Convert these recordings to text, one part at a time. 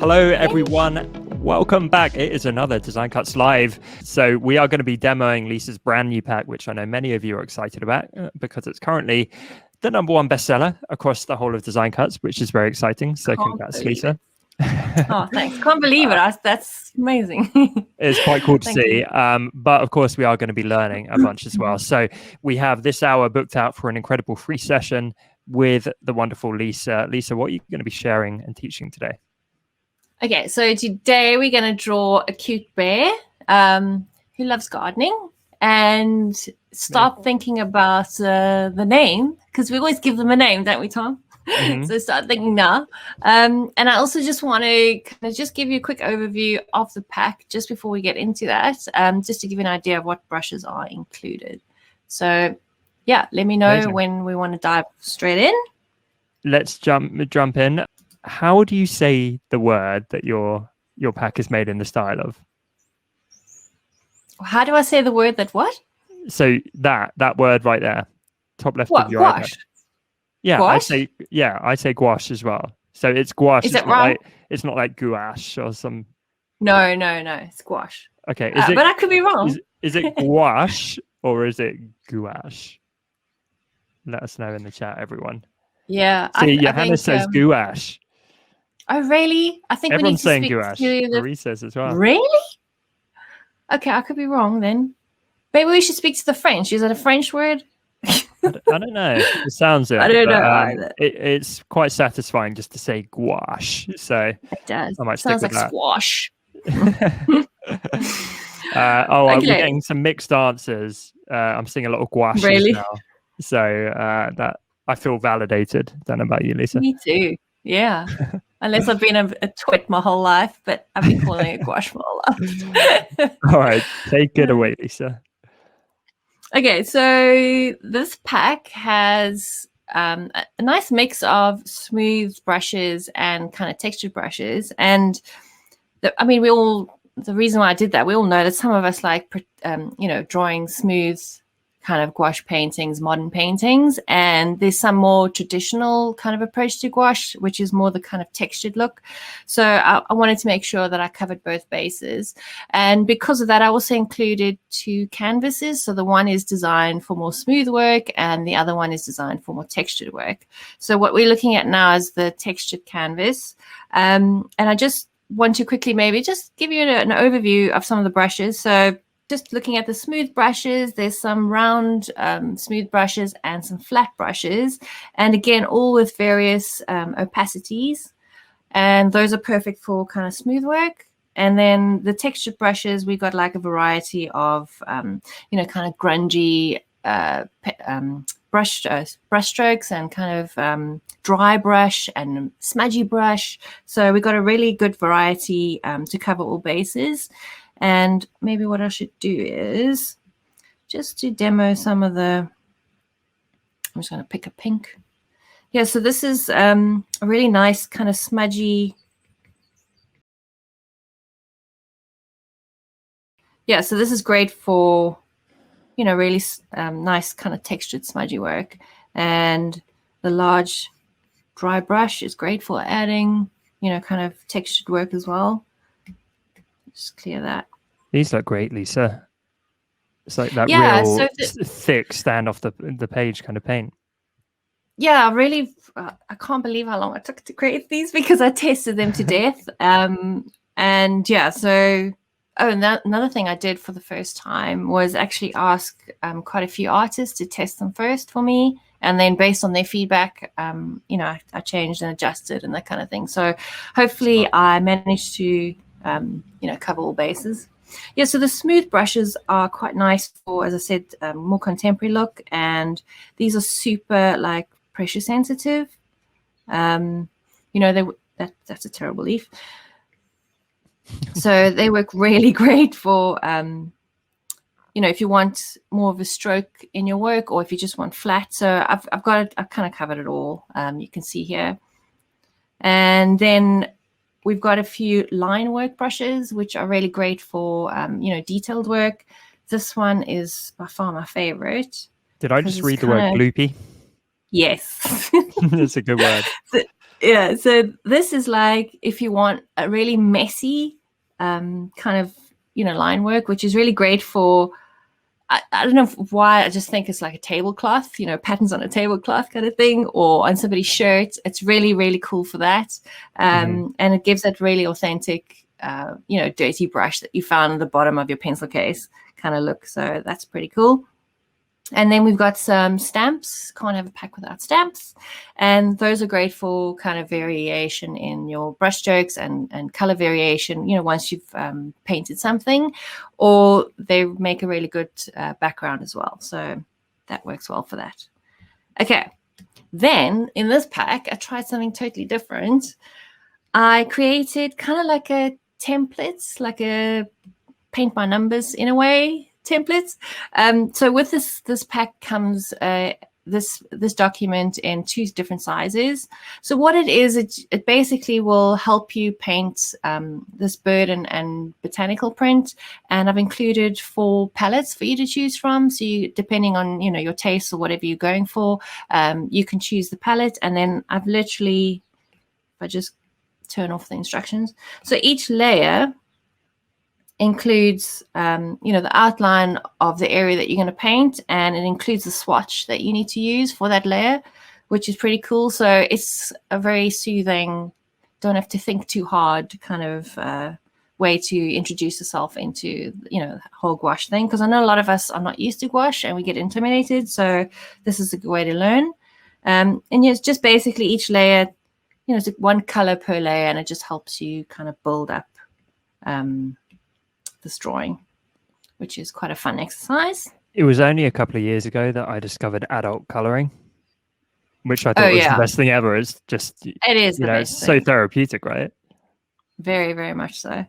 Hello, everyone. Welcome back. It is another Design Cuts Live. So we are going to be demoing Lisa's brand new pack, which I know many of you are excited about because it's currently the #1 bestseller across the whole of Design Cuts, which is very exciting. So congrats, Lisa. Oh, thanks. Can't believe it. That's amazing. It's quite cool to see. But of course, we are going to be learning a bunch as well. So we have this hour booked out for an incredible free session with the wonderful Lisa. Lisa, what are you going to be sharing and teaching today? Okay, so today we're going to draw a cute bear who loves gardening and start thinking about the name, because we always give them a name, don't we, Tom? So start thinking now. And I also just want to kind of just give you a quick overview of the pack just before we get into that, just to give you an idea of what brushes are included. So yeah, let me know when we want to dive straight in. Let's jump in. How do you say the word that your pack is made in the style of? How do I say the word that what? So that word right there, top left of your gouache? iPad. Yeah, gouache? I say gouache as well. So it's gouache. Is it right? It's not like gouache or some. No, it's gouache. Okay, but I could be wrong. Is it gouache or is it gouache? Let us know in the chat, everyone. Yeah. See, Johanna says gouache. Oh, really? I think everyone's we need saying to gouache. Marie says as well. Really? Okay, I could be wrong then. Maybe we should speak to the French. Is it a French word? I don't know. It sounds it. I don't know either. It's quite satisfying just to say gouache. So it does. I might Sounds stick with like squash. We're getting some mixed answers. I'm seeing a lot of gouache now. So that I feel validated. Don't know about you, Lisa. Me too. Yeah. Unless I've been a twit my whole life, but I've been calling it gouache my whole life. All right, take it away, Lisa. Okay, so this pack has a nice mix of smooth brushes and kind of textured brushes. And the reason why I did that, we all know that some of us like, drawing smooth kind of gouache paintings, modern paintings, and there's some more traditional kind of approach to gouache, which is more the kind of textured look. So I wanted to make sure that I covered both bases. And because of that, I also included 2 canvases. So the one is designed for more smooth work and the other one is designed for more textured work. So what we're looking at now is the textured canvas. And I just want to quickly maybe just give you an overview of some of the brushes. So just looking at the smooth brushes, there's some round smooth brushes and some flat brushes. And again, all with various opacities. And those are perfect for kind of smooth work. And then the textured brushes, we got like a variety of, kind of grungy brush strokes and kind of dry brush and smudgy brush. So we got a really good variety to cover all bases. And maybe what I should do is just to demo some of the, I'm just going to pick a pink. Yeah, so this is a really nice kind of smudgy. Yeah, so this is great for, really nice kind of textured smudgy work. And the large dry brush is great for adding, kind of textured work as well. Just clear that. These look great, Lisa. It's like that real thick stand off the page kind of paint. Yeah, really, I can't believe how long it took to create these because I tested them to death. And yeah, so another thing I did for the first time was actually ask quite a few artists to test them first for me. And then based on their feedback, I changed and adjusted and that kind of thing. So hopefully I managed to cover all bases. Yeah, so the smooth brushes are quite nice for, as I said, more contemporary look, and these are super like pressure sensitive. That's a terrible leaf. So they work really great for, if you want more of a stroke in your work, or if you just want flat. So I've kind of covered it all. You can see here, and then we've got a few line work brushes, which are really great for, detailed work. This one is by far my favorite. Did I just read the word gloopy? Yes. That's a good word. Yeah, so this is like if you want a really messy kind of, line work, which is really great for, I don't know why, I just think it's like a tablecloth, patterns on a tablecloth kind of thing, or on somebody's shirt. It's really, really cool for that. And it gives that really authentic, dirty brush that you found at the bottom of your pencil case kind of look. So that's pretty cool. And then we've got some stamps. Can't have a pack without stamps. And those are great for kind of variation in your brush strokes and color variation, once you've painted something, or they make a really good background as well. So that works well for that. Okay. Then in this pack, I tried something totally different. I created kind of like a template, like a paint by numbers in a way templates. So with this pack comes this document in 2 different sizes. So what it is, it basically will help you paint this bird and botanical print. And I've included 4 palettes for you to choose from. So you, depending on your taste or whatever you're going for, you can choose the palette. And then I've literally, if I just turn off the instructions, so each layer includes the outline of the area that you're going to paint, and it includes the swatch that you need to use for that layer, which is pretty cool. So it's a very soothing, don't have to think too hard kind of way to introduce yourself into the whole gouache thing, because I know a lot of us are not used to gouache and we get intimidated. So this is a good way to learn. And it's just basically each layer, it's like 1 color per layer, and it just helps you kind of build up this drawing, which is quite a fun exercise. It was only a couple of years ago that I discovered adult coloring, which I thought was the best thing ever. It's just, it is it's so therapeutic, right? Very, very much so.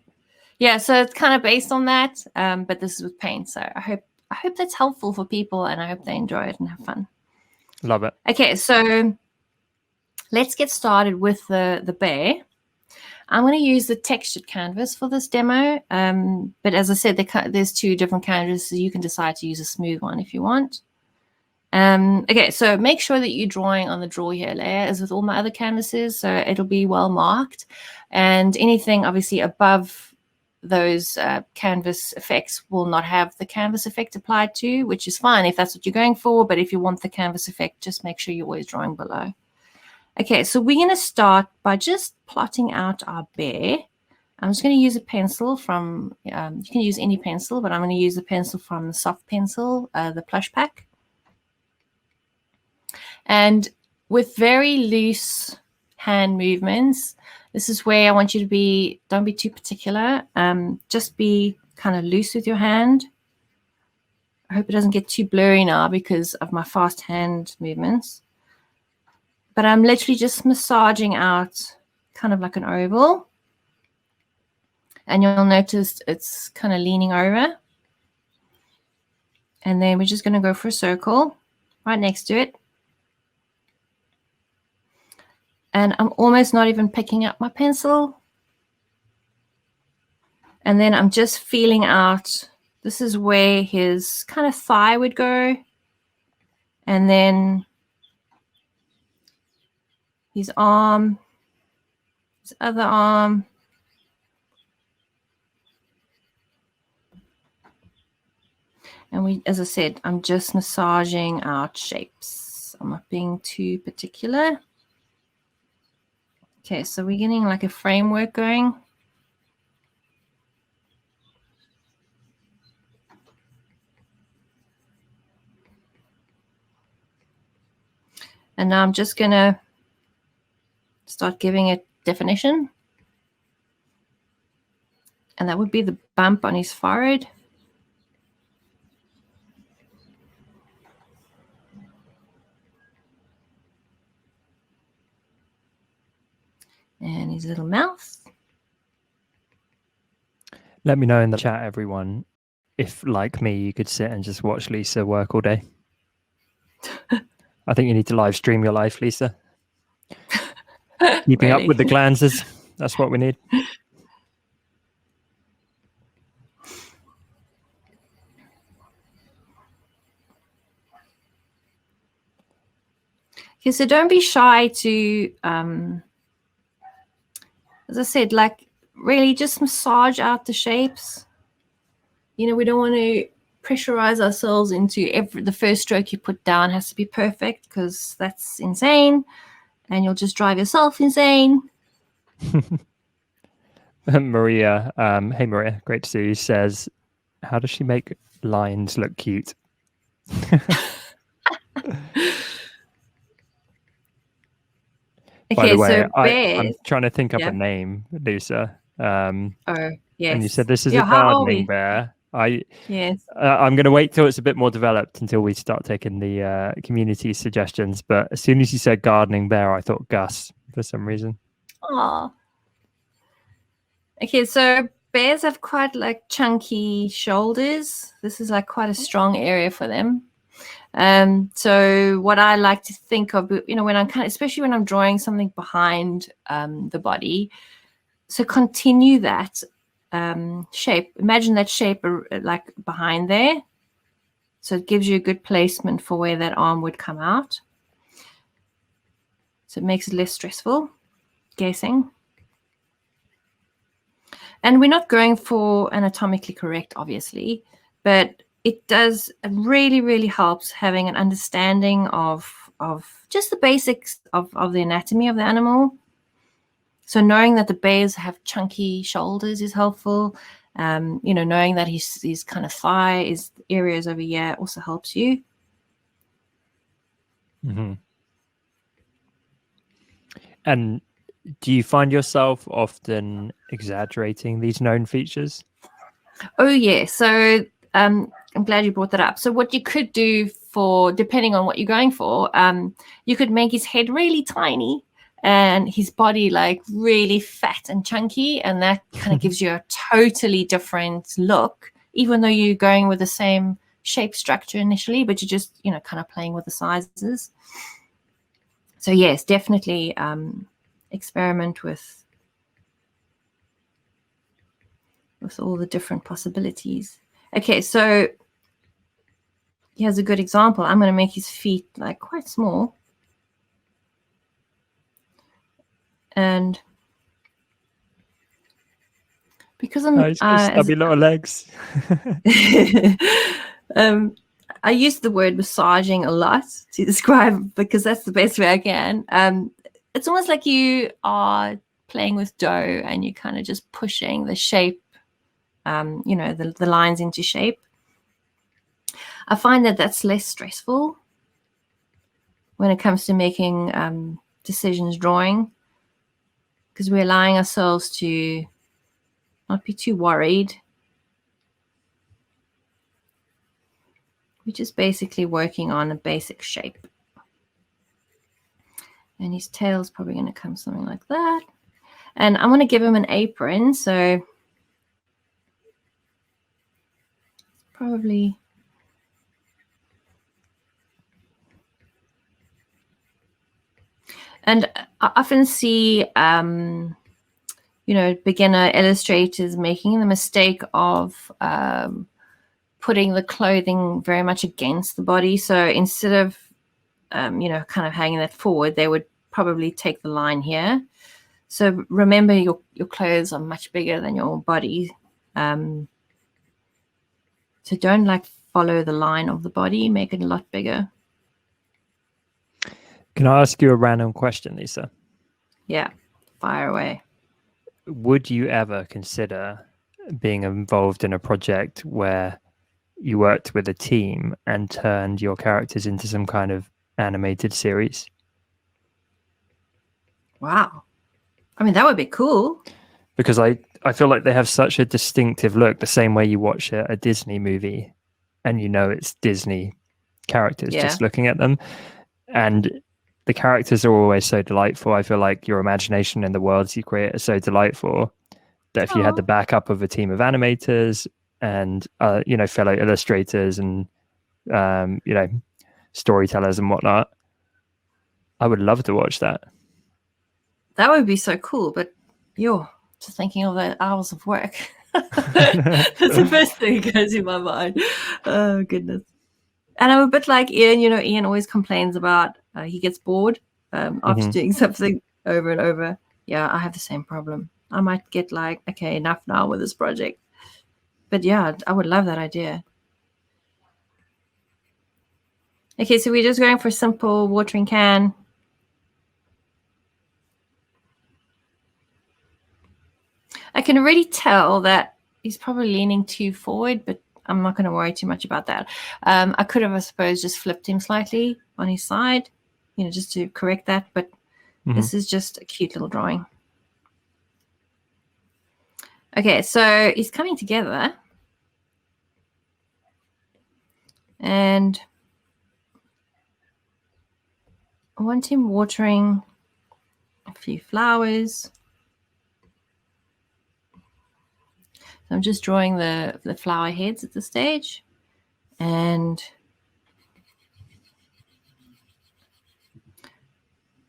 Yeah, so it's kind of based on that, but this is with paint. So I hope that's helpful for people, and I hope they enjoy it and have fun. Love it. Okay, so let's get started with the bear. I'm going to use the textured canvas for this demo, but as I said, there's 2 different canvases, so you can decide to use a smooth one if you want. Okay, so make sure that you're drawing on the draw here layer as with all my other canvases, so it'll be well marked, and anything obviously above those canvas effects will not have the canvas effect applied to, which is fine if that's what you're going for, but if you want the canvas effect, just make sure you're always drawing below. Okay, so we're going to start by just plotting out our bear. I'm just going to use a pencil from, you can use any pencil, but I'm going to use a pencil from the Soft Pencil, the plush pack. And with very loose hand movements, this is where I want you to be, don't be too particular. Just be kind of loose with your hand. I hope it doesn't get too blurry now because of my fast hand movements. But I'm literally just massaging out kind of like an oval. And you'll notice it's kind of leaning over. And then we're just going to go for a circle right next to it. And I'm almost not even picking up my pencil. And then I'm just feeling out. This is where his kind of thigh would go. And then his arm, his other arm. And as I said, I'm just massaging out shapes. I'm not being too particular. Okay, so we're getting like a framework going. And now I'm just going to start giving it definition. And that would be the bump on his forehead. And his little mouth. Let me know in the chat, everyone, if, like me, you could sit and just watch Lisa work all day. I think you need to live stream your life, Lisa. Keeping up with the glances. That's what we need. Okay, so don't be shy to as I said, like really just massage out the shapes. You know, we don't want to pressurize ourselves into the first stroke you put down has to be perfect, because that's insane and you'll just drive yourself insane. Maria, hey Maria, great to see you, says, how does she make lines look cute? By the way, so I'm bears. trying to think up Yeah. a name, Lisa. Oh, yes. And you said this is Yeah, a how are gardening we? bear. Yes. I'm going to wait till it's a bit more developed until we start taking the community suggestions. But as soon as you said gardening bear, I thought Gus for some reason. Oh. Okay, so bears have quite like chunky shoulders. This is like quite a strong area for them. So what I like to think of, you know, when I'm especially when I'm drawing something behind the body, so continue that shape. Imagine that shape like behind there. So it gives you a good placement for where that arm would come out. So it makes it less stressful guessing. And we're not going for anatomically correct, obviously, but it does really, really helps having an understanding of just the basics of the anatomy of the animal. So knowing that the bears have chunky shoulders is helpful. You know, knowing that his kind of thigh is areas over here also helps you. Mm-hmm. And do you find yourself often exaggerating these known features? Oh, yeah. So I'm glad you brought that up. So what you could do for, depending on what you're going for, you could make his head really tiny and his body like really fat and chunky. And that kind of gives you a totally different look, even though you're going with the same shape structure initially, but you're just, you know, kind of playing with the sizes. So yes, definitely experiment with all the different possibilities. Okay, so here's a good example. I'm going to make his feet like quite small. And because He's got stubby little legs. I use the word massaging a lot to describe, because that's the best way I can. It's almost like you are playing with dough and you're kind of just pushing the shape, you know, the lines into shape. I find that that's less stressful when it comes to making decisions drawing, because we're allowing ourselves to not be too worried. We're just basically working on a basic shape. And his tail's probably going to come something like that. And I'm going to give him an apron, so probably and I often see you know, beginner illustrators making the mistake of putting the clothing very much against the body. So instead of you know, kind of hanging that forward, they would probably take the line here. So remember, your clothes are much bigger than your body. So don't like follow the line of the body, make it a lot bigger. Can I ask you a random question, Lisa? Yeah, fire away. Would you ever consider being involved in a project where you worked with a team and turned your characters into some kind of animated series? Wow. I mean, that would be cool. Because I feel like they have such a distinctive look, the same way you watch a Disney movie and you know it's Disney characters just looking at them. And the characters are always so delightful. I feel like your imagination and the worlds you create are so delightful that if you had the backup of a team of animators and you know, fellow illustrators and you know, storytellers and whatnot, I would love to watch that. That would be so cool, but you're just thinking of the hours of work. That's the first thing that goes in my mind. Oh, goodness. And I'm a bit like Ian. You know, Ian always complains about he gets bored after doing something over and over. Yeah, I have the same problem. I might get like, okay, enough now with this project. But yeah, I would love that idea. Okay, so we're just going for a simple watering can. I can already tell that he's probably leaning too forward, but I'm not going to worry too much about that. I could have, I suppose, just flipped him slightly on his side, just to correct that. But this is just a cute little drawing. Okay, so he's coming together. And I want him watering a few flowers. So I'm just drawing the flower heads at this stage. And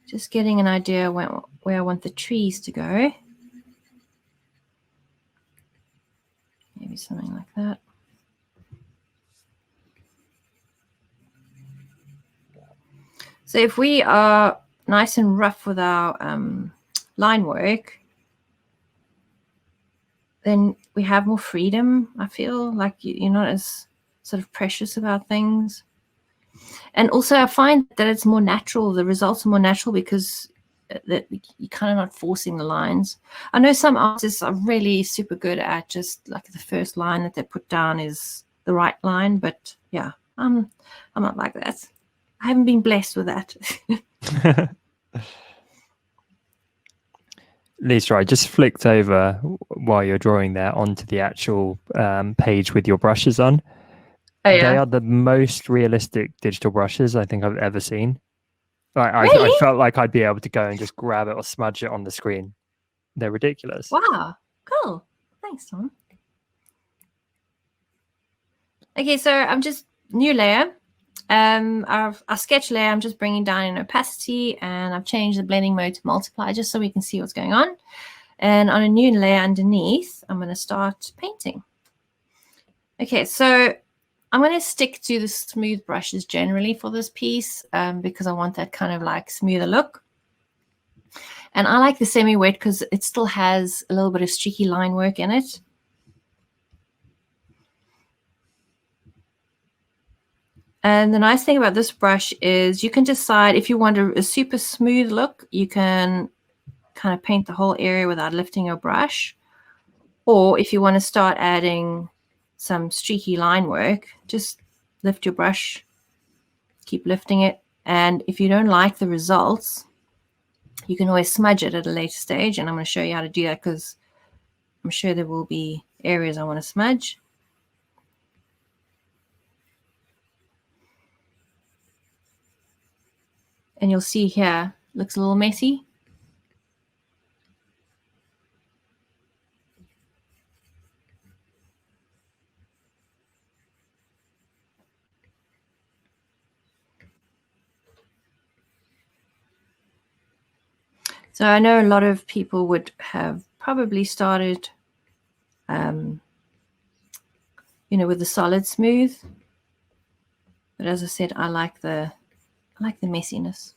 just getting an idea where I want the trees to go. Maybe something like that. So if we are nice and rough with our line work, then we have more freedom. I feel like you're not as sort of precious about things. And also I find that it's more natural. The results are more natural because that you're kind of not forcing the lines. I know some artists are really super good at just like the first line that they put down is the right line. But yeah, I'm not like that. I haven't been blessed with that. Lisa, I just flicked over while you're drawing there onto the actual page with your brushes on. Oh, yeah. They are the most realistic digital brushes I think I've ever seen. Really? I felt like I'd be able to go and just grab it or smudge it on the screen. They're ridiculous. Wow, cool. Thanks, Tom. Okay, so I'm just new layer. Our sketch layer, I'm just bringing down in opacity, and I've changed the blending mode to multiply just so we can see what's going on. And on a new layer underneath, I'm going to start painting. Okay, so I'm going to stick to the smooth brushes generally for this piece because I want that kind of like smoother look. And I like the semi-wet because it still has a little bit of streaky line work in it. And the nice thing about this brush is you can decide if you want a super smooth look, you can kind of paint the whole area without lifting your brush. Or if you want to start adding some streaky line work, just lift your brush, keep lifting it. And if you don't like the results, you can always smudge it at a later stage. And I'm going to show you how to do that because I'm sure there will be areas I want to smudge. And you'll see here, looks a little messy. So I know a lot of people would have probably started, with the solid smooth. But as I said, I like the messiness.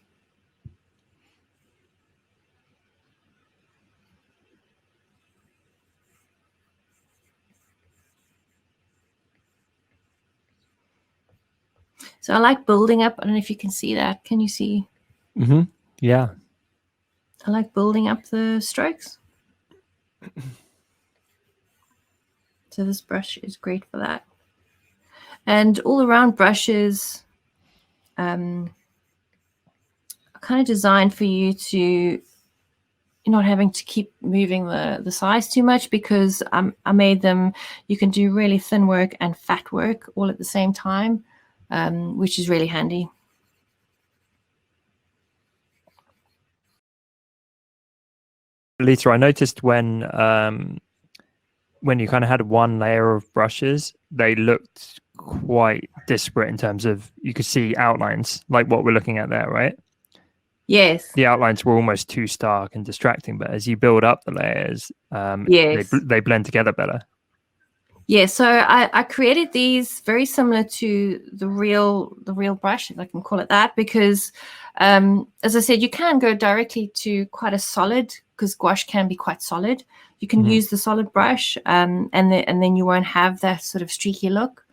So I like building up. I don't know if you can see that. Can you see? Mm-hmm. Yeah. I like building up the strokes. So this brush is great for that. And all around brushes are kind of designed for you to you're not having to keep moving the size too much because I made them, you can do really thin work and fat work all at the same time, which is really handy. Lisa, I noticed when you kind of had one layer of brushes, they looked quite disparate in terms of you could see outlines like what we're looking at there, right? Yes. The outlines were almost too stark and distracting, but as you build up the layers, yes, they blend together better. Yeah, so I created these very similar to the real brush, if I can call it that, because as I said, you can go directly to quite a solid because gouache can be quite solid, you can use the solid brush, and then you won't have that sort of streaky look.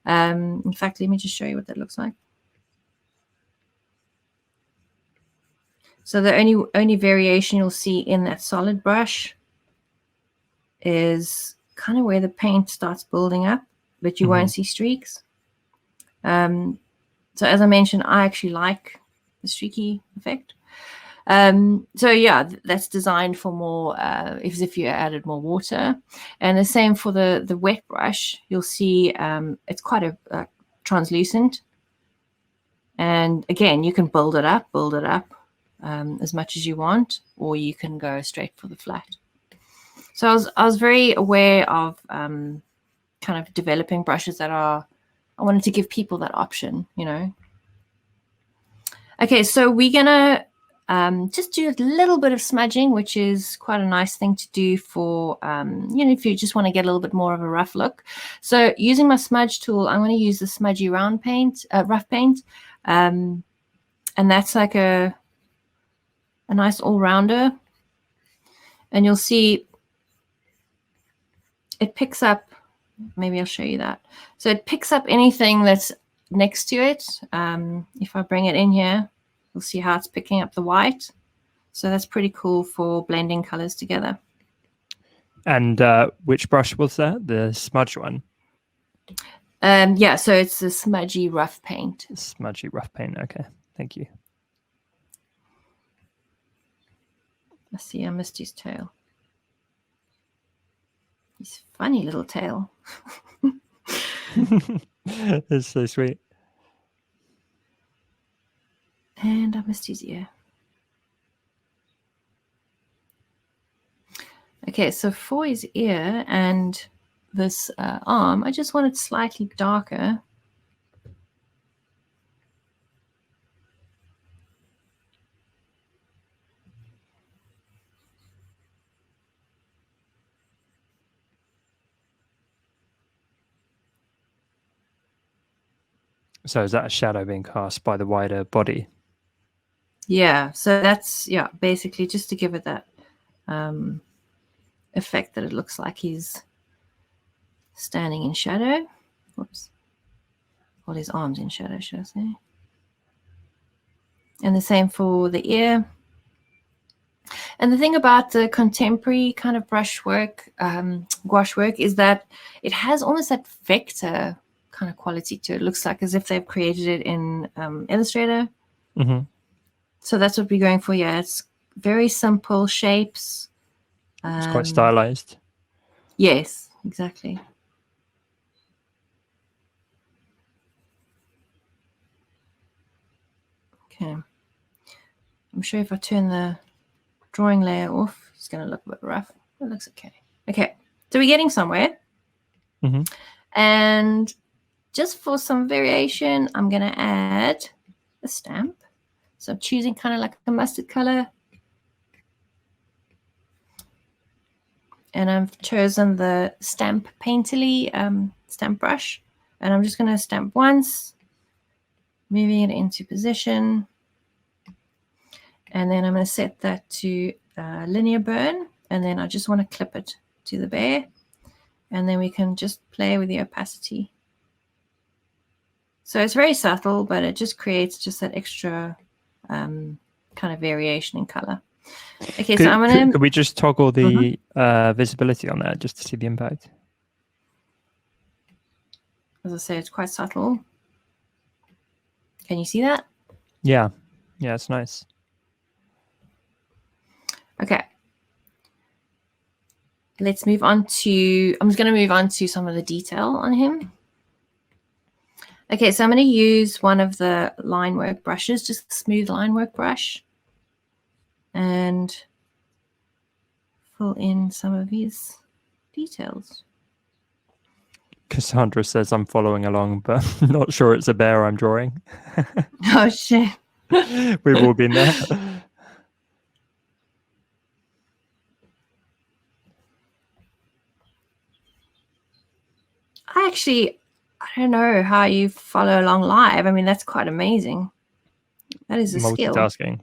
In fact, let me just show you what that looks like. So the only variation you'll see in that solid brush is kind of where the paint starts building up, but you won't see streaks. So as I mentioned, I actually like the streaky effect. So yeah, that's designed for more, if you added more water. And the same for the wet brush. You'll see it's quite a translucent. And again, you can build it up as much as you want, or you can go straight for the flat. So I was very aware of kind of developing brushes that I wanted to give people that option, you know. Okay, so we're gonna just do a little bit of smudging, which is quite a nice thing to do for, you know, if you just want to get a little bit more of a rough look. So using my smudge tool, I'm going to use the Smudgy round paint, rough paint, and that's like a nice all-rounder. And you'll see it picks up, maybe I'll show you that. So it picks up anything that's next to it. If I bring it in here, you'll see how it's picking up the white. So that's pretty cool for blending colors together. And which brush was that? The smudge one? Yeah, so it's the Smudgy rough paint. Smudgy rough paint. Okay, thank you. I see I missed his tail. His funny little tail. That's so sweet. And I missed his ear. Okay, so for his ear and this arm, I just want it slightly darker. So is that a shadow being cast by the wider body? Yeah, so that's, yeah, basically just to give it that effect that it looks like he's standing in shadow. Whoops. Well, his arms in shadow, should I say. And the same for the ear. And the thing about the contemporary kind of brush work, gouache work, is that it has almost that vector kind of quality to it. It looks like as if they've created it in Illustrator. Mm-hmm. So that's what we're going for. Yeah, it's very simple shapes. It's quite stylized. Yes, exactly. Okay. I'm sure if I turn the drawing layer off, it's going to look a bit rough. It looks okay. Okay, so we're getting somewhere. Mm-hmm. And just for some variation, I'm going to add a stamp. So I'm choosing kind of like a mustard color. And I've chosen the Stamp Painterly stamp brush. And I'm just going to stamp once, moving it into position. And then I'm going to set that to linear burn. And then I just want to clip it to the bear. And then we can just play with the opacity. So it's very subtle, but it just creates just that extra kind of variation in color. Okay, so I'm going to... Could we just toggle the visibility on that just to see the impact? As I say, it's quite subtle. Can you see that? Yeah. Yeah, it's nice. Okay. Let's move on to... I'm just going to move on to some of the detail on him. Okay, so I'm going to use one of the line work brushes, just a smooth line work brush. And fill in some of these details. Cassandra says I'm following along, but I'm not sure it's a bear I'm drawing. Oh, shit. We've all been there. I don't know how you follow along live. I mean, that's quite amazing. That is a skill. Multitasking.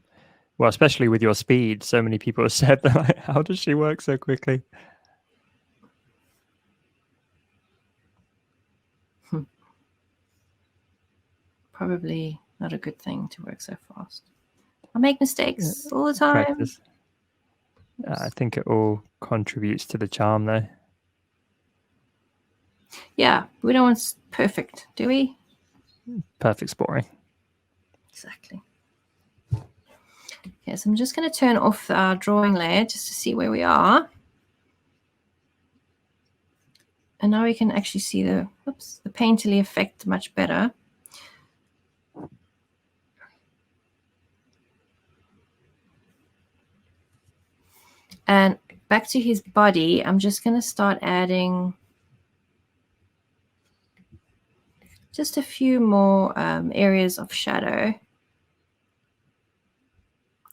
Well, especially with your speed, so many people have said that. Like, how does she work so quickly? Probably not a good thing to work so fast. I make mistakes all the time. Practice. I think it all contributes to the charm, though. Yeah, we don't want perfect, do we? Perfect's boring. Exactly. Okay, so I'm just going to turn off our drawing layer just to see where we are. And now we can actually see the painterly effect much better. And back to his body, I'm just going to start adding just a few more areas of shadow.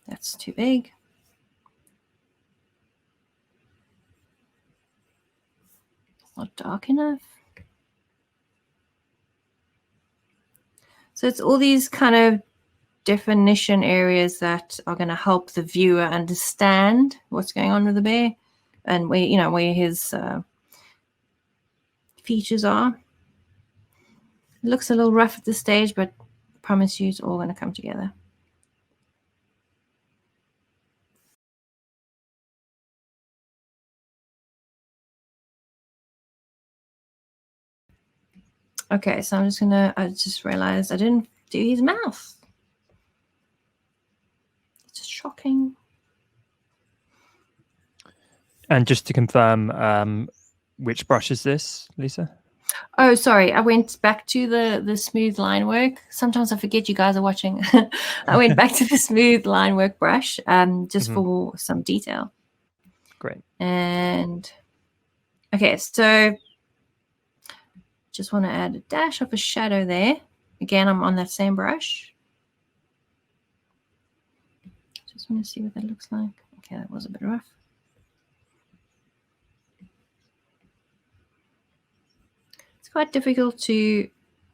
That's too big. It's not dark enough. So it's all these kind of definition areas that are going to help the viewer understand what's going on with the bear and where his features are. It looks a little rough at this stage, but I promise you it's all going to come together. Okay, so I just realized I didn't do his mouth. It's just shocking. And just to confirm, which brush is this, Lisa? Oh, sorry. I went back to the smooth line work. Sometimes I forget you guys are watching. I went back to the smooth line work brush just for some detail. Great. And okay, so just want to add a dash of a shadow there. Again, I'm on that same brush. Just want to see what that looks like. Okay, that was a bit rough. It's quite difficult to,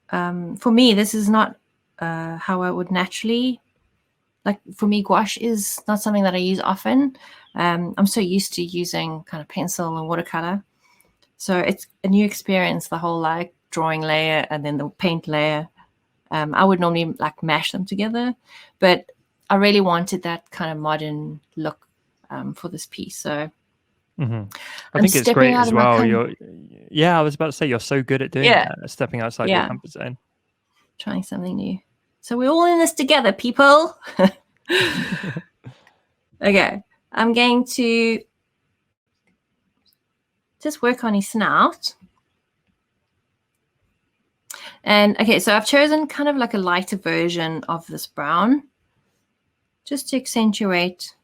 for me, this is not how I would naturally, like for me, gouache is not something that I use often. I'm so used to using kind of pencil and watercolor. So it's a new experience, the whole like drawing layer and then the paint layer. I would normally like mash them together, but I really wanted that kind of modern look for this piece. So I think it's great as well. I was about to say you're so good at doing that, stepping outside your comfort zone. Trying something new. So we're all in this together, people. Okay, I'm going to just work on his snout. And okay, so I've chosen kind of like a lighter version of this brown just to accentuate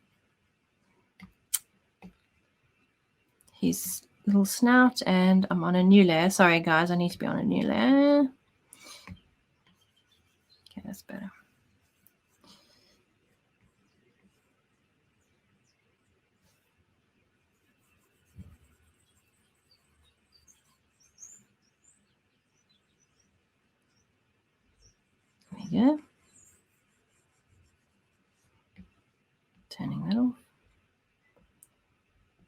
his little snout. And I'm on a new layer. Sorry, guys, I need to be on a new layer. Okay, that's better. There we go. Turning that off.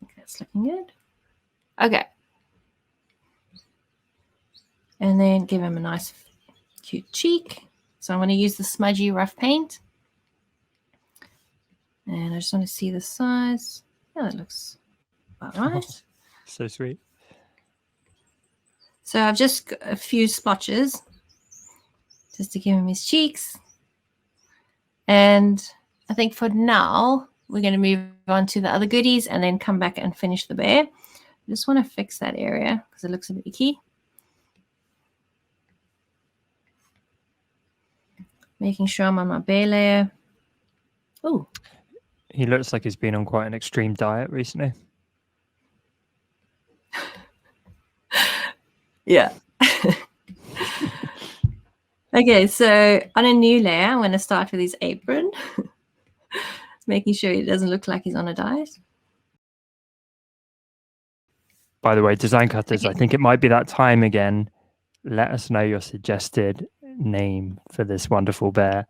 Okay, that's looking good. Okay. And then give him a nice cute cheek. So I'm going to use the Smudgy rough paint. And I just want to see the size. Yeah, that looks about right. So sweet. So I've just got a few splotches just to give him his cheeks. And I think for now, we're going to move on to the other goodies and then come back and finish the bear. I just want to fix that area because it looks a bit icky. Making sure I'm on my bear layer. Oh. He looks like he's been on quite an extreme diet recently. Yeah. Okay, so on a new layer, I'm going to start with his apron. Making sure he doesn't look like he's on a diet. By the way, design cutters, I think it might be that time again. Let us know your suggested name for this wonderful bear.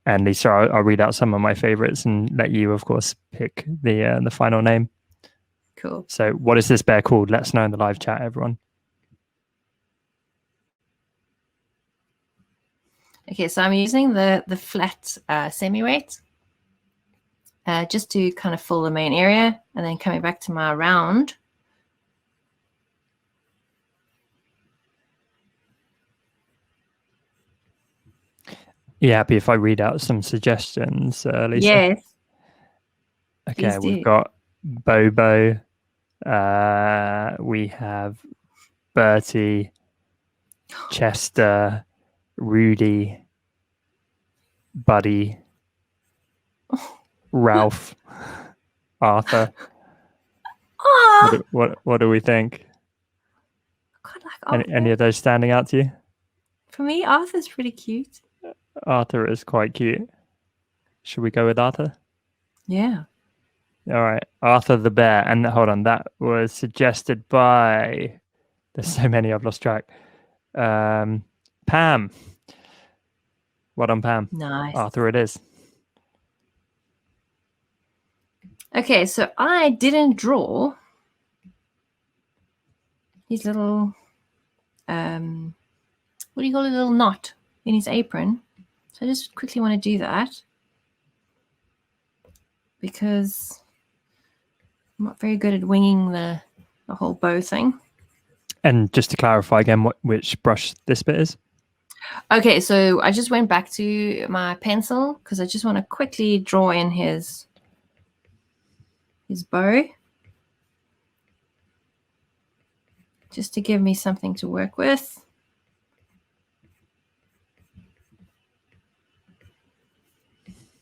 And Lisa, I'll read out some of my favorites and let you, of course, pick the final name. Cool. So what is this bear called? Let us know in the live chat, everyone. Okay, so I'm using the flat semi-wet just to kind of fill the main area, and then coming back to my round. You happy if I read out some suggestions, Lisa? Yes. Okay, we've got Bobo. We have Bertie, Chester, Rudy, Buddy, Ralph, Arthur. What do we think? God, like Arthur. Any of those standing out to you? For me, Arthur's pretty cute. Arthur is quite cute. Should we go with Arthur? Yeah. All right, Arthur the bear. And hold on, that was suggested by. There's so many I've lost track. Pam. Well done, Pam. Nice. Arthur it is. Okay, so I didn't draw his little, what do you call it, a little knot in his apron. So I just quickly want to do that because I'm not very good at winging the whole bow thing. And just to clarify again, which brush this bit is? Okay, so I just went back to my pencil because I just want to quickly draw in his bow, just to give me something to work with.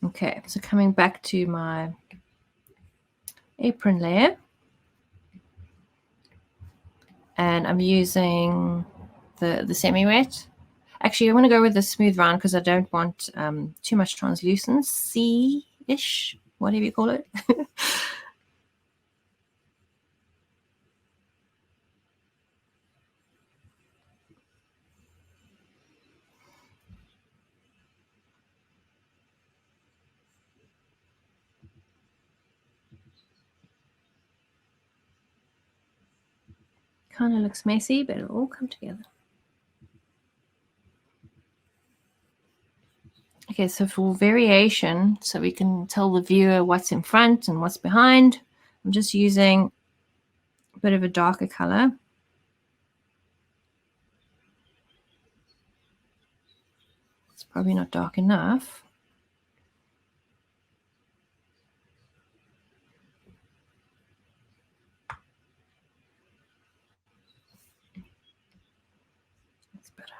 Okay, so coming back to my apron layer, and I'm using the semi-wet. Actually, I want to go with the smooth round because I don't want too much translucency-ish, whatever you call it. Kind of looks messy, but it'll all come together. Okay, so for variation, so we can tell the viewer what's in front and what's behind, I'm just using a bit of a darker color. It's probably not dark enough. That's better.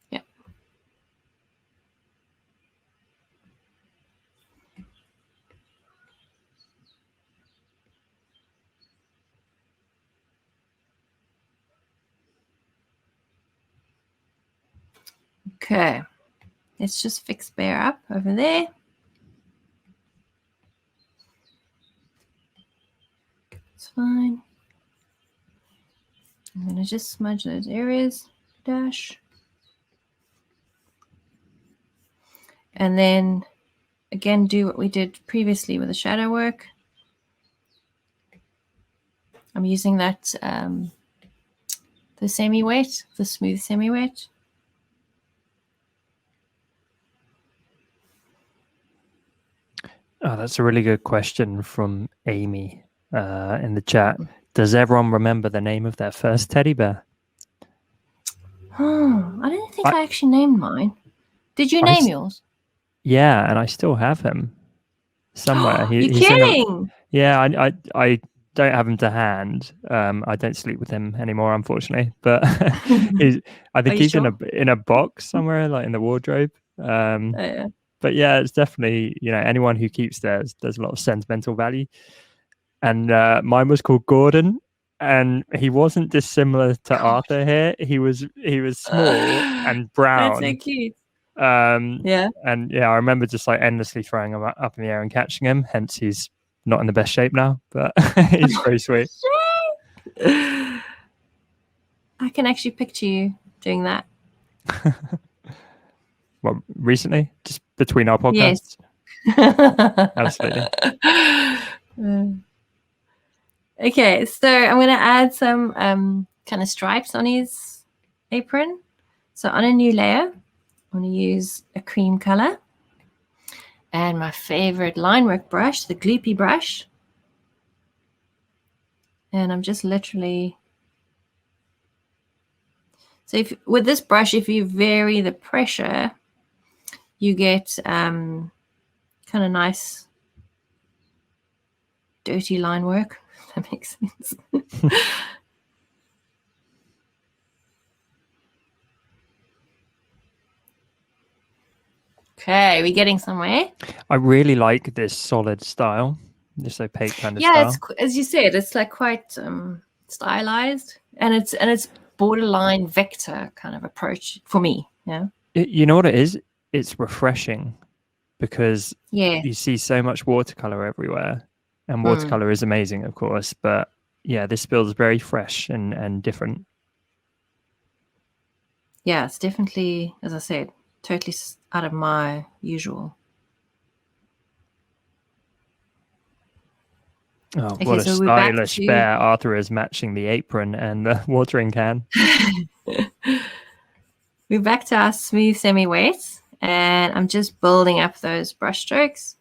Yeah. Okay, let's just fix Bear up over there. It's fine. I'm going to just smudge those areas, dash. And then again, do what we did previously with the shadow work. I'm using that, the semi-wet, the smooth semi-wet. Oh, that's a really good question from Amy in the chat. Does everyone remember the name of their first teddy bear? Oh, I don't think I actually named mine. Did you name yours? Yeah, and I still have him somewhere. You're kidding? Yeah, I don't have him to hand. I don't sleep with him anymore, unfortunately. But I think he's sure? in a box somewhere, like in the wardrobe. Yeah. But yeah, it's definitely, anyone who keeps theirs, there's a lot of sentimental value. And mine was called Gordon, and he wasn't dissimilar to Arthur here. He was small and brown. That's so cute. Yeah. And yeah, I remember just like endlessly throwing him up in the air and catching him. Hence, he's not in the best shape now, but he's very sweet. I can actually picture you doing that. Well, recently, just between our podcasts. Yes. Absolutely. Okay, so I'm going to add some kind of stripes on his apron. So on a new layer, I'm going to use a cream color and my favorite line work brush, the gloopy brush. And I'm just literally... So with this brush, if you vary the pressure, you get kind of nice dirty line work. If that makes sense. Okay, we're getting somewhere. I really like this solid style, this opaque kind of Yeah, style. it's, as you said, it's like quite stylized, and it's borderline vector kind of approach for me. Yeah. You know what it is? It's refreshing because Yeah. you see so much watercolor everywhere, and watercolor is amazing, of course, but yeah, this feels very fresh and different. Yeah, it's definitely, as I said, totally out of my usual. Oh, Okay, what a so we're back stylish to... bear Arthur is matching the apron and the watering can. We're back to our smooth semi-wet, and I'm just building up those brush strokes.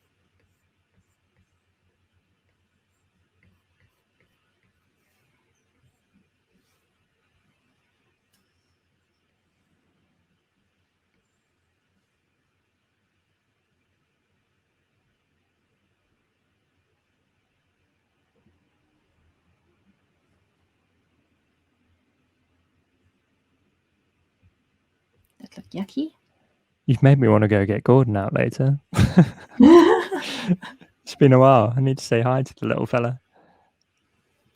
That looked yucky. You've made me want to go get Gordon out later. It's been a while. I need to say hi to the little fella.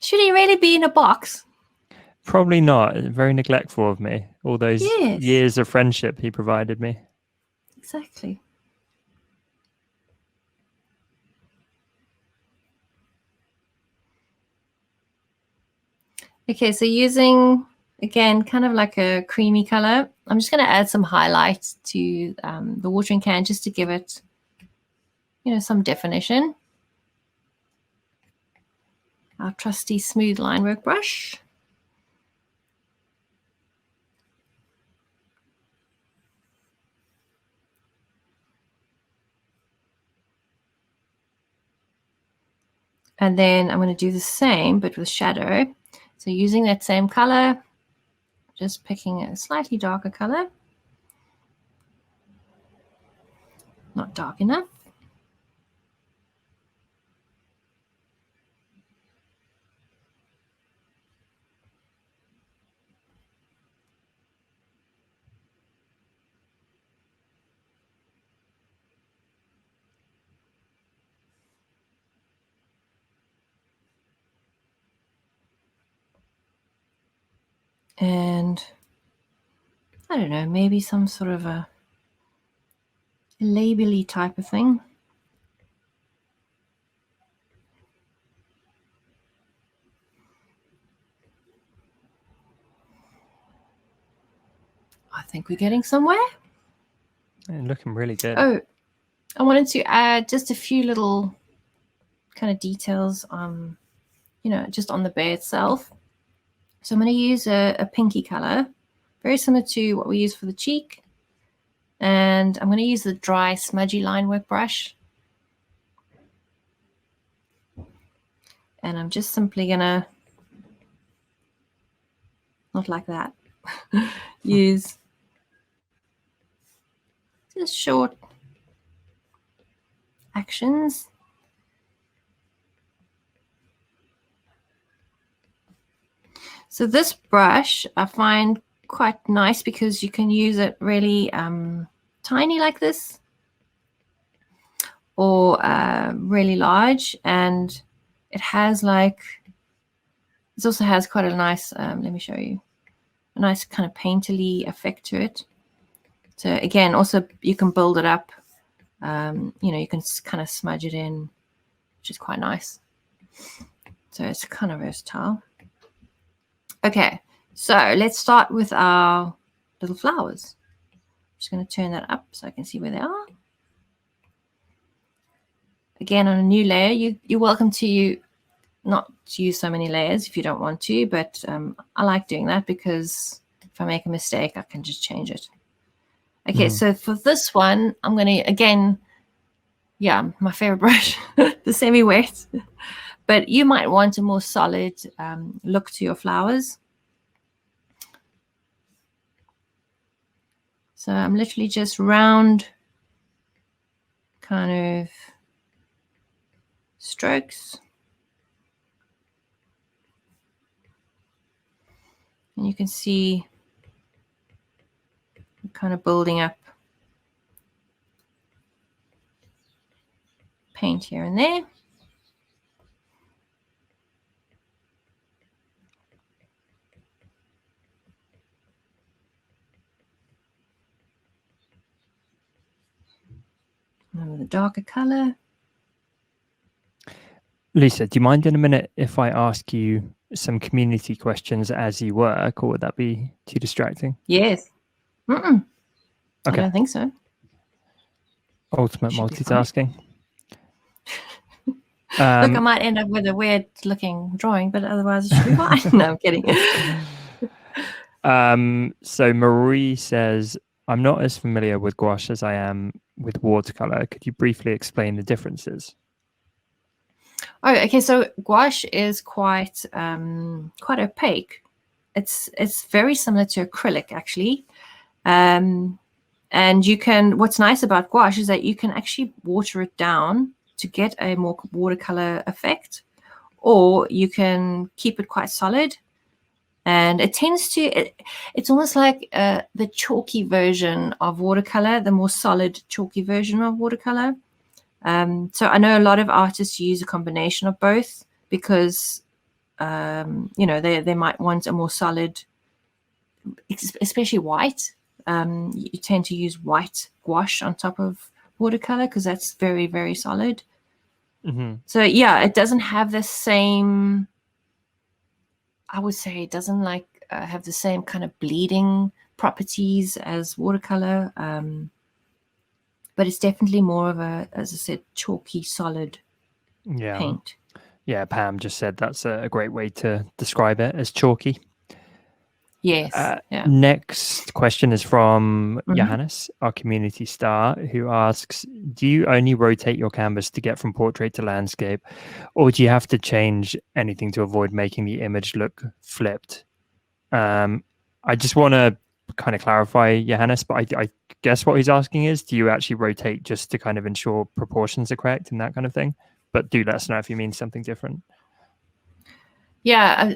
Should he really be in a box? Probably not. Very neglectful of me. All those Yes. years of friendship he provided me. Exactly. Okay, so using, again, kind of like a creamy color, I'm just going to add some highlights to the watering can just to give it, you know, some definition. Our trusty smooth line work brush. And then I'm going to do the same, but with shadow. So using that same color, just picking a slightly darker color. Not dark enough. And I don't know, maybe some sort of a label-y type of thing. I think we're getting somewhere. And looking really good. Oh, I wanted to add just a few little kind of details, you know, just on the bear itself. So I'm going to use a pinky color, very similar to what we use for the cheek. And I'm going to use the dry smudgy line work brush. And I'm just simply going to, not like that, use just short actions. So this brush I find quite nice because you can use it really tiny like this, or really large, and it has like, it also has quite a nice, let me show you, a nice kind of painterly effect to it. So again, also you can build it up, you know, you can kind of smudge it in, which is quite nice. So it's kind of versatile. Okay, so let's start with our little flowers. I'm just going to turn that up so I can see where they are. Again, on a new layer, you're welcome to not use so many layers if you don't want to, but I like doing that because if I make a mistake, I can just change it. Okay, so for this one, I'm going to, again, yeah, my favorite brush, the semi-wet. But you might want a more solid look to your flowers. So I'm literally just round kind of strokes. And you can see kind of building up paint here and there. And with a darker color. Lisa, do you mind in a minute if I ask you some community questions as you work, or would that be too distracting? Yes. Okay. I don't think so. Ultimate multitasking. Look, I might end up with a weird looking drawing, but otherwise it should be fine. No, I'm kidding. So Marie says, I'm not as familiar with gouache as I am with watercolor. Could you briefly explain the differences? Oh, okay. So gouache is quite opaque. It's very similar to acrylic, actually. And you can, what's nice about gouache is that you can actually water it down to get a more watercolor effect, or you can keep it quite solid. And it tends to, it's almost like the chalky version of watercolor, the more solid chalky version of watercolor. So I know a lot of artists use a combination of both because, they might want a more solid, especially white. You tend to use white gouache on top of watercolor because that's very, very solid. So yeah, it doesn't have the same, I would say it doesn't have the same kind of bleeding properties as watercolor. But it's definitely more of a, as I said, chalky, solid paint. Yeah, Pam just said that's a great way to describe it, as chalky. Yes. Next question is from Johannes, our community star, who asks, do you only rotate your canvas to get from portrait to landscape, or do you have to change anything to avoid making the image look flipped? I just want to kind of clarify, Johannes, but I guess what he's asking is, do you actually rotate just to kind of ensure proportions are correct and that kind of thing? But do let us know if you mean something different. Yeah,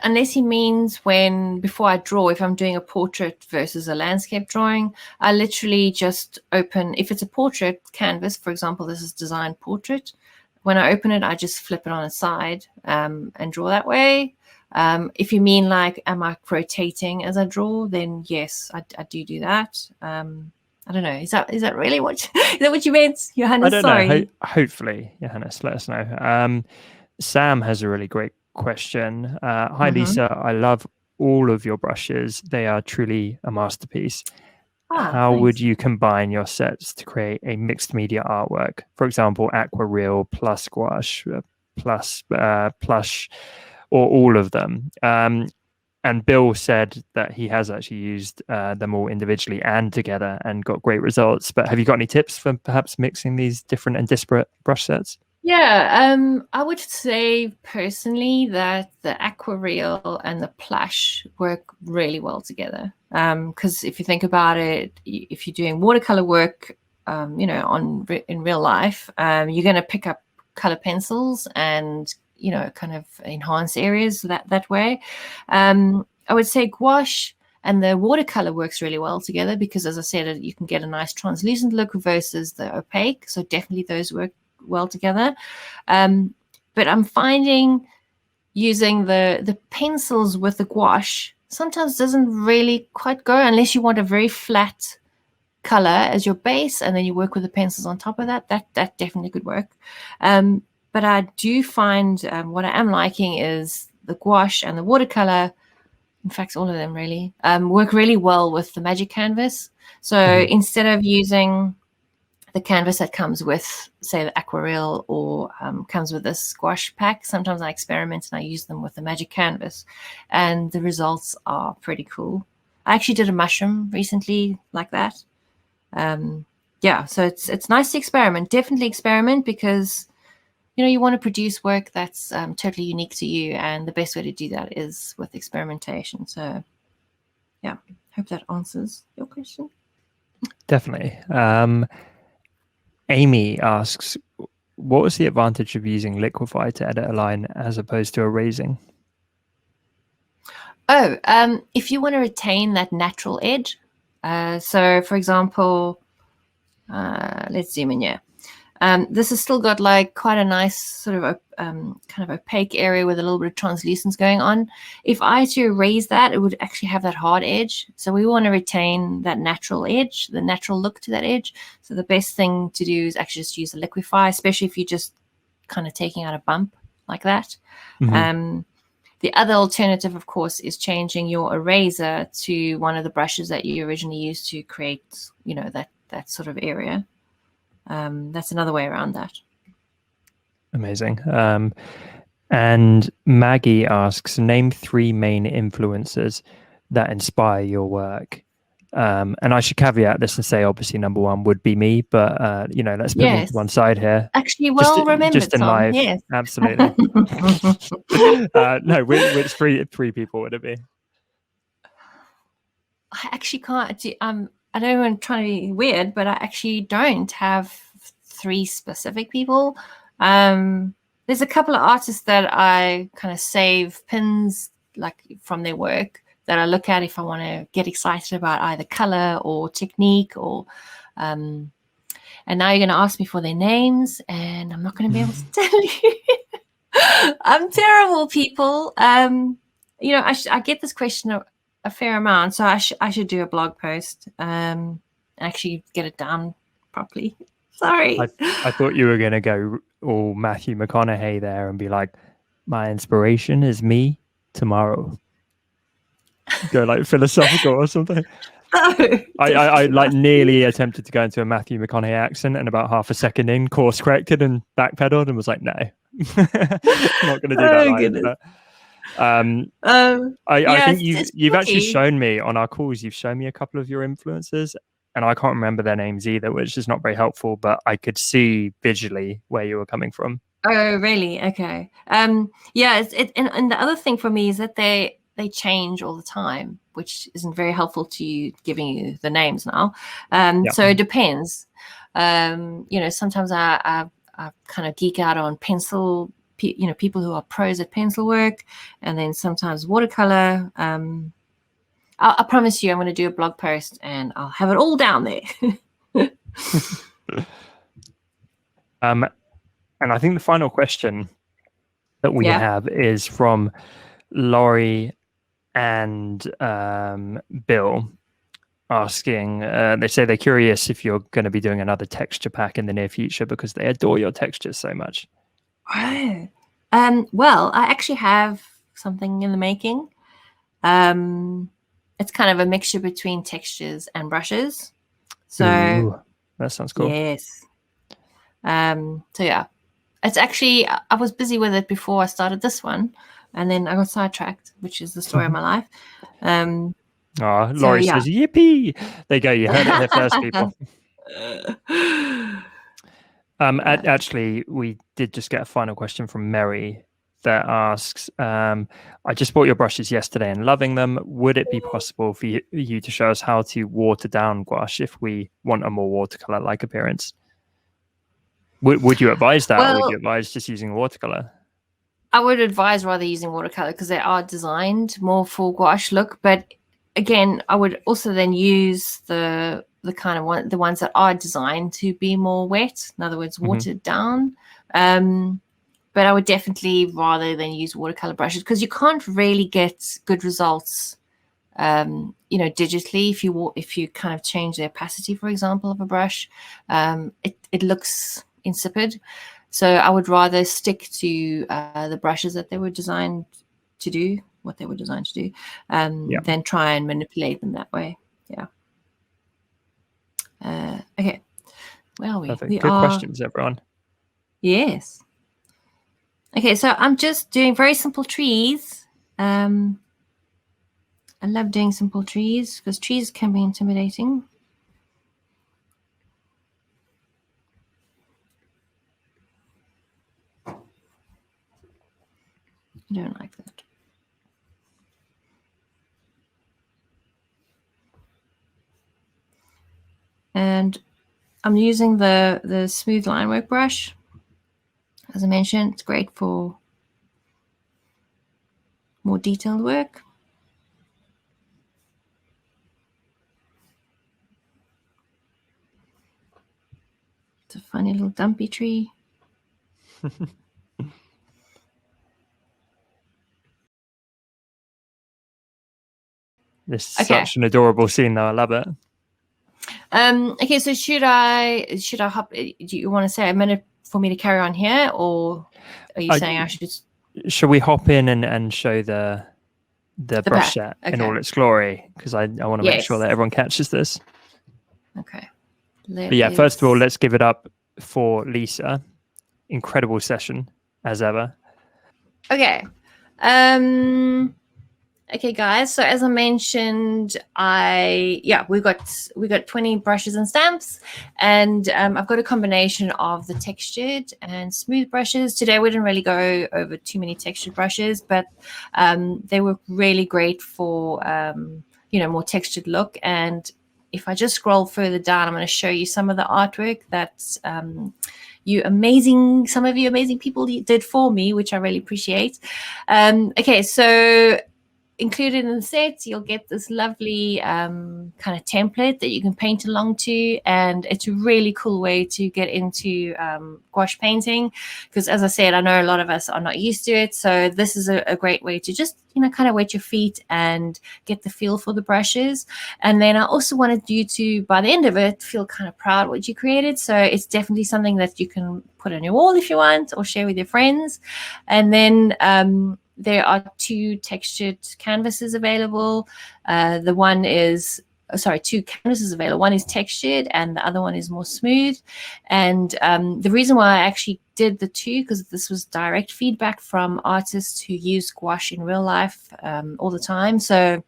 unless he means before I draw, if I'm doing a portrait versus a landscape drawing, I literally just open, if it's a portrait canvas, for example, this is designed portrait. When I open it, I just flip it on its side and draw that way. If you mean am I rotating as I draw, then yes, I do that. I don't know. Is that really is that what you meant, Johannes? I don't know. Hopefully, Johannes, let us know. Sam has a really great question. Hi, Lisa. I love all of your brushes. They are truly a masterpiece. How would you combine your sets to create a mixed media artwork? For example, aquarelle plus gouache plus plush, or all of them. And Bill said that he has actually used them all individually and together and got great results. But have you got any tips for perhaps mixing these different and disparate brush sets? Yeah, I would say personally that the aquarelle and the plush work really well together. Because if you think about it, if you're doing watercolor work, in real life, you're going to pick up color pencils and kind of enhance areas that way. I would say gouache and the watercolor works really well together because, as I said, you can get a nice translucent look versus the opaque. So definitely those work well together. But I'm finding using the pencils with the gouache sometimes doesn't really quite go unless you want a very flat color as your base and then you work with the pencils on top of that. That definitely could work. But I do find what I am liking is the gouache and the watercolor in fact, all of them really work really well with the Magic Canvas. So instead of using the canvas that comes with, say, the aquarelle or comes with this gouache pack, sometimes I experiment and I use them with the Magic Canvas, and the results are pretty cool. I actually did a mushroom recently like that. Yeah, so it's nice to experiment. Definitely experiment, because you want to produce work that's totally unique to you, and the best way to do that is with experimentation. So yeah, hope that answers your question. Definitely. Amy asks, what was the advantage of using Liquify to edit a line as opposed to erasing? Oh, if you want to retain that natural edge. So for example, let's zoom in here. This has still got like quite a nice sort of kind of opaque area with a little bit of translucence going on. If I had to erase that, it would actually have that hard edge. So we want to retain that natural edge, the natural look to that edge. So the best thing to do is actually just use the Liquify, especially if you're just kind of taking out a bump like that. The other alternative, of course, is changing your eraser to one of the brushes that you originally used to create, that sort of area. That's another way around that. Amazing. And Maggie asks, name 3 main influences that inspire your work. And I should caveat this and say, obviously, number 1 would be me, but let's put me to one side here. Actually, well remembered, just in Tom. life. Yes, absolutely. No, which 3 people would it be? I actually can't. I don't want to try to be weird, but I actually don't have 3 specific people. There's a couple of artists that I kind of save pins like from their work that I look at if I want to get excited about either color or technique or and now you're going to ask me for their names, and I'm not going to be able to tell you. I'm terrible, people. I get this question a fair amount, so I should do a blog post actually get it down properly. Sorry. I thought you were going to go all Matthew McConaughey there and be like, my inspiration is me tomorrow. Go like philosophical or something. No, I like nearly attempted to go into a Matthew McConaughey accent, and about half a second in, course corrected and backpedaled and was like, no, I'm not going to do that. Either, but, I think you've actually shown me on our calls, you've shown me a couple of your influences, and I can't remember their names either, which is not very helpful, but I could see visually where you were coming from. Oh, really? Okay. And the other thing for me is that they change all the time, which isn't very helpful to you giving you the names now. So it depends. Sometimes I kind of geek out on pencil, people who are pros at pencil work, and then sometimes watercolor. I promise you I'm going to do a blog post and I'll have it all down there. And I think the final question that we have is from Laurie and Bill asking, they say they're curious if you're going to be doing another texture pack in the near future because they adore your textures so much. Oh. Well, I actually have something in the making. It's kind of a mixture between textures and brushes. So ooh, that sounds cool. Yes. So yeah, it's actually, I was busy with it before I started this one, and then I got sidetracked, which is the story of my life. Laurie says, yippee. There you go. You heard it here first, people. Actually, we did just get a final question from Mary that asks, I just bought your brushes yesterday and loving them. Would it be possible for you to show us how to water down gouache if we want a more watercolor-like appearance? Would you advise that, or would you advise just using watercolor? I would advise rather using watercolor because they are designed more for gouache look. But again, I would also then use the kind of the ones that are designed to be more wet, in other words, watered down. But I would definitely rather than use watercolor brushes because you can't really get good results, digitally. If you kind of change the opacity, for example, of a brush, it looks insipid. So I would rather stick to the brushes that they were designed to do, what they were designed to do, Yeah. than try and manipulate them that way. Yeah. Okay. Where are we? Perfect. We Good are. questions, everyone. Yes. Okay, so I'm just doing very simple trees. I love doing simple trees because trees can be intimidating. I don't like that. And I'm using the smooth line work brush. As I mentioned, it's great for more detailed work. It's a funny little dumpy tree. This is such an adorable scene, though. I love it. Okay, so should I hop? Do you want to say a minute for me to carry on here, or are you saying I should? Should we hop in and show the brush set in all its glory? Because I want to make sure that everyone catches this. Okay. But yeah, first of all, let's give it up for Lisa. Incredible session as ever. Okay. Okay, guys. So as I mentioned, we got 20 brushes and stamps, and I've got a combination of the textured and smooth brushes. Today we didn't really go over too many textured brushes, but they were really great for more textured look. And if I just scroll further down, I'm going to show you some of the artwork that some of you amazing people did for me, which I really appreciate. Okay, so included in the set, you'll get this lovely kind of template that you can paint along to, and it's a really cool way to get into gouache painting, because as I said, I know a lot of us are not used to it, so this is a great way to just kind of wet your feet and get the feel for the brushes. And then I also wanted you to, by the end of it, feel kind of proud what you created, so it's definitely something that you can put on your wall if you want, or share with your friends. And then there are 2 textured canvases available. Two canvases available. One is textured and the other one is more smooth. And the reason why I actually did the 2, because this was direct feedback from artists who use gouache in real life all the time. So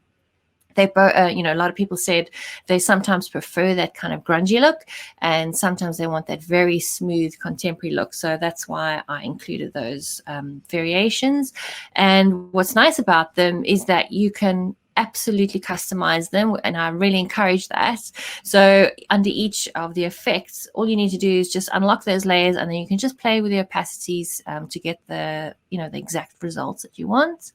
they both, a lot of people said they sometimes prefer that kind of grungy look, and sometimes they want that very smooth contemporary look. So that's why I included those variations. And what's nice about them is that you can absolutely customize them, and I really encourage that. So under each of the effects, all you need to do is just unlock those layers, and then you can just play with the opacities to get the the exact results that you want.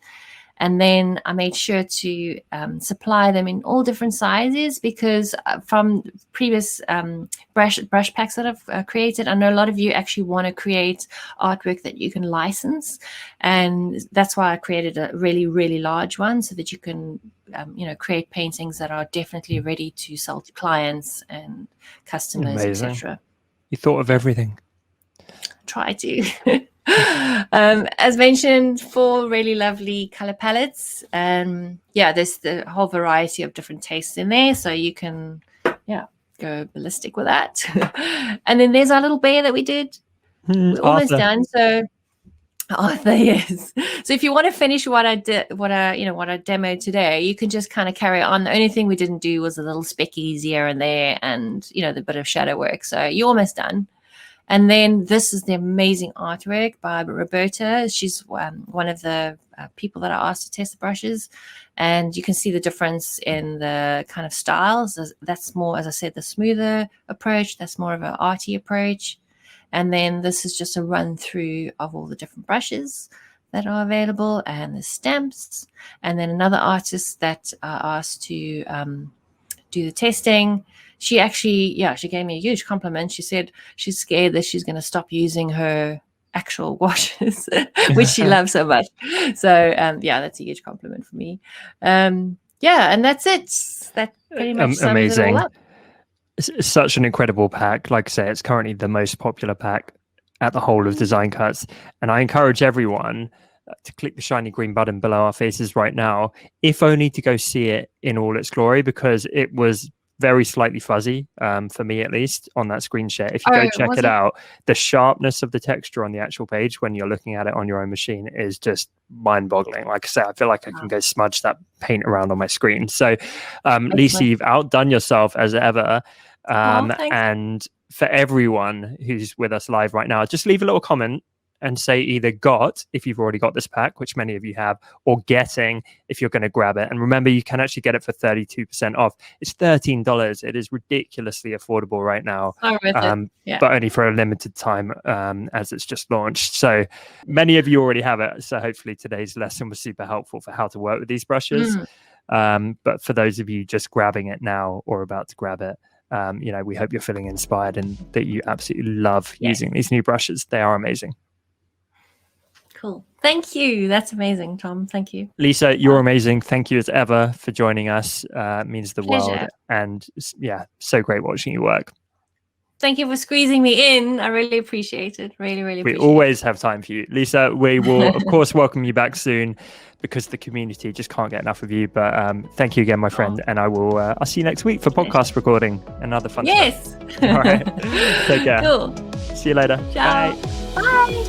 And then I made sure to supply them in all different sizes, because from previous brush packs that I've created, I know a lot of you actually want to create artwork that you can license. And that's why I created a really, really large one, so that you can, create paintings that are definitely ready to sell to clients and customers, etc. You thought of everything. Try to. As mentioned, 4 really lovely color palettes. There's the whole variety of different tastes in there, so you can go ballistic with that. And then there's our little bear that we did. We're almost done. So Arthur, yes. So if you want to finish what I demoed today, you can just kind of carry on. The only thing we didn't do was a little speckies here and there, and the bit of shadow work. So you're almost done. And then this is the amazing artwork by Roberta. She's one of the people that I asked to test the brushes. And you can see the difference in the kind of styles. That's more, as I said, the smoother approach. That's more of an arty approach. And then this is just a run through of all the different brushes that are available and the stamps. And then another artist that I asked to do the testing, she actually, she gave me a huge compliment. She said she's scared that she's going to stop using her actual washes, which she loves so much. So, that's a huge compliment for me. And that's it. That pretty much sums it all up. It's such an incredible pack. Like I say, it's currently the most popular pack at the whole of Design Cuts. And I encourage everyone, to click the shiny green button below our faces right now, if only to go see it in all its glory, because it was very slightly fuzzy, for me at least, on that screen share. If you go check it out, the sharpness of the texture on the actual page when you're looking at it on your own machine is just mind-boggling. Like I say, I feel like I can go smudge that paint around on my screen. So Lisa, you've outdone yourself as ever. And for everyone who's with us live right now, just leave a little comment and say either got, if you've already got this pack, which many of you have, or getting, if you're going to grab it. And remember, you can actually get it for 32% off. It's $13. It is ridiculously affordable right now, but only for a limited time, as it's just launched. So many of you already have it. So hopefully today's lesson was super helpful for how to work with these brushes. But for those of you just grabbing it now or about to grab it, we hope you're feeling inspired and that you absolutely love using these new brushes. They are amazing. Cool. Thank you. That's amazing, Tom. Thank you. Lisa, you're amazing. Thank you as ever for joining us. It means the world. And so great watching you work. Thank you for squeezing me in. I really appreciate it. Really appreciate it. We always have time for you. Lisa, we will, of course, welcome you back soon because the community just can't get enough of you. But thank you again, my friend. And I'll see you next week for podcast recording. Another fun stuff. Yes. All right. Take care. Cool. See you later. Ciao. Bye. Bye.